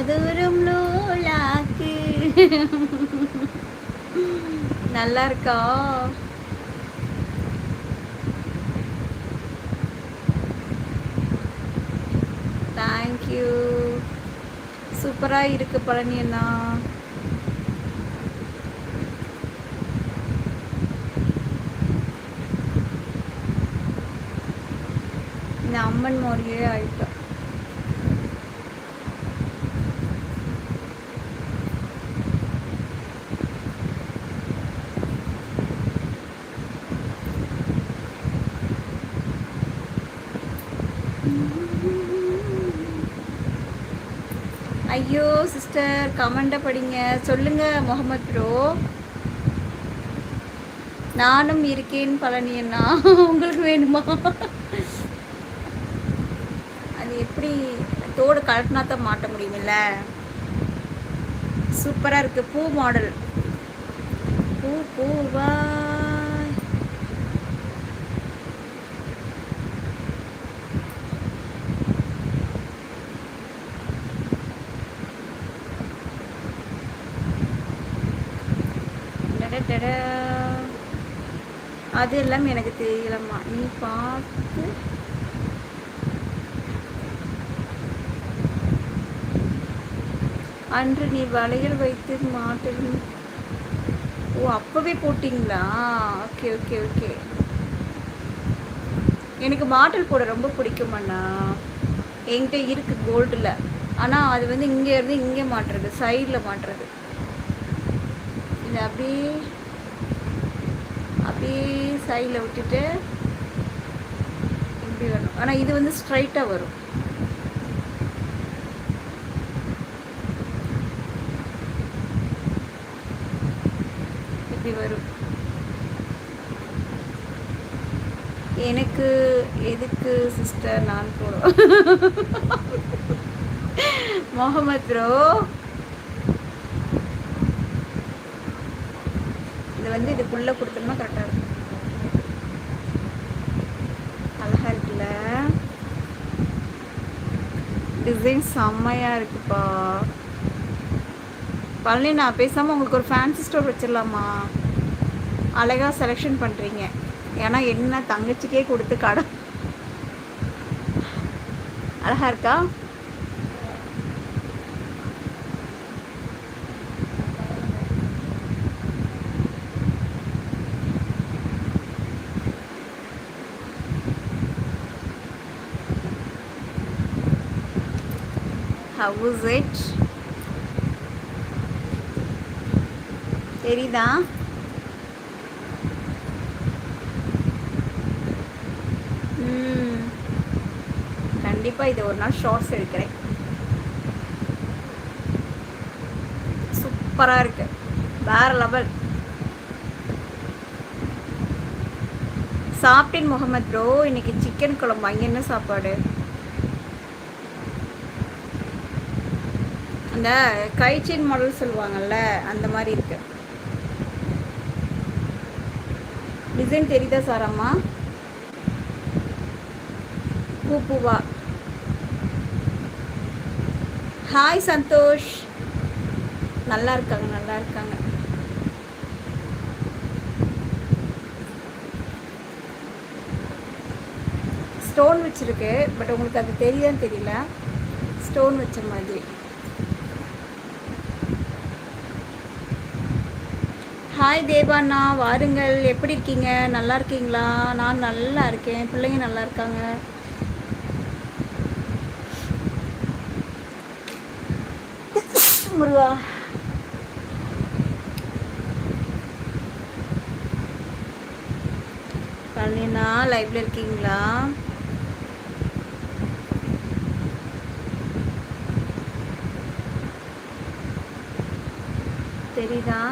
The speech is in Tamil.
மதுரம் லோலாக்கு. நல்லா இருக்கா? தேங்க்யூ. சூப்பராக இருக்கு பழனி அண்ணா. இந்த அம்மன் மாதிரியே ஆயிட்டோம். ஐயோ சிஸ்டர் கமெண்ட்டை படிங்க சொல்லுங்க. முகமது ப்ரோ நானும் இருக்கேன் பழனி அண்ணா. உங்களுக்கு வேணுமா? அது எப்படி தோடு கலட்டினா தான் மாட்ட முடியுமில்ல. சூப்பராக இருக்குது பூ மாடல். பூ பூவா அது எல்லாம் எனக்கு தெரியலம்மா. நீ பார்த்து அன்று நீ வளையல் வைத்து மாட்டல். ஓ அப்பவே போட்டிங்களா? Okay okay okay. எனக்கு மாட்டல் போட ரொம்ப பிடிக்கும் அண்ணா. என்கிட்ட இருக்கு கோல்டில். ஆனால் அது வந்து இங்கே இருந்து இங்கே மாட்டுறது, சைடில் மாட்டுறது. இது அப்படியே அப்படியே சைடில் விட்டுட்டு இப்படி வரும். ஆனால் இது வந்து ஸ்ட்ரைட்டாக வரும். இப்படி வரும். எனக்கு எதுக்கு சிஸ்டர் நான் போடுவேன். முகமது ப்ரோ இது வந்து இதுக்குள்ளே கொடுத்தோம்னா கரெக்டாக இருக்கும். அழகாக இருக்குல்ல டிசைன், செம்மையாக இருக்குப்பா. பழனி நான் பேசாமல் உங்களுக்கு ஒரு ஃபேன்சி ஸ்டோர் வச்சிடலாமா? அழகாக செலெக்ஷன் பண்ணுறீங்க. ஏன்னா என்ன தங்கச்சிக்கே கொடுத்து கடை. அழகா இருக்கா? How is it? தெரியுதா? கண்டிப்பாக இதை ஒரு நாள் ஷார்ட்ஸ் எடுக்கிறேன். சூப்பராக இருக்கு, வேற லெவல். சாப்பிட்டேன் முகமது ப்ரோ. இன்னைக்கு சிக்கன் குழம்பு. அங்கே என்ன சாப்பாடு? அந்த கைச்செயின் மாடல் சொல்லுவாங்கல்ல அந்த மாதிரி இருக்கு. டிசைன் தெரியுதா சாரம்மா? பூ பூவா. ஹாய் சந்தோஷ். நல்லா இருக்காங்க நல்லா இருக்காங்க. ஸ்டோன் வச்சிருக்கு, பட் உங்களுக்கு அது தெரியுதான்னு தெரியல. ஸ்டோன் வச்ச மாதிரி. ஹாய் தேவாண்ணா, வாருங்கள். எப்படி இருக்கீங்க? நல்லா இருக்கீங்களா? நான் நல்லா இருக்கேன். பிள்ளைங்க நல்லா இருக்காங்க. முருகா. பழனிண்ணா லைவ்ல இருக்கீங்களா? தெரியுதா?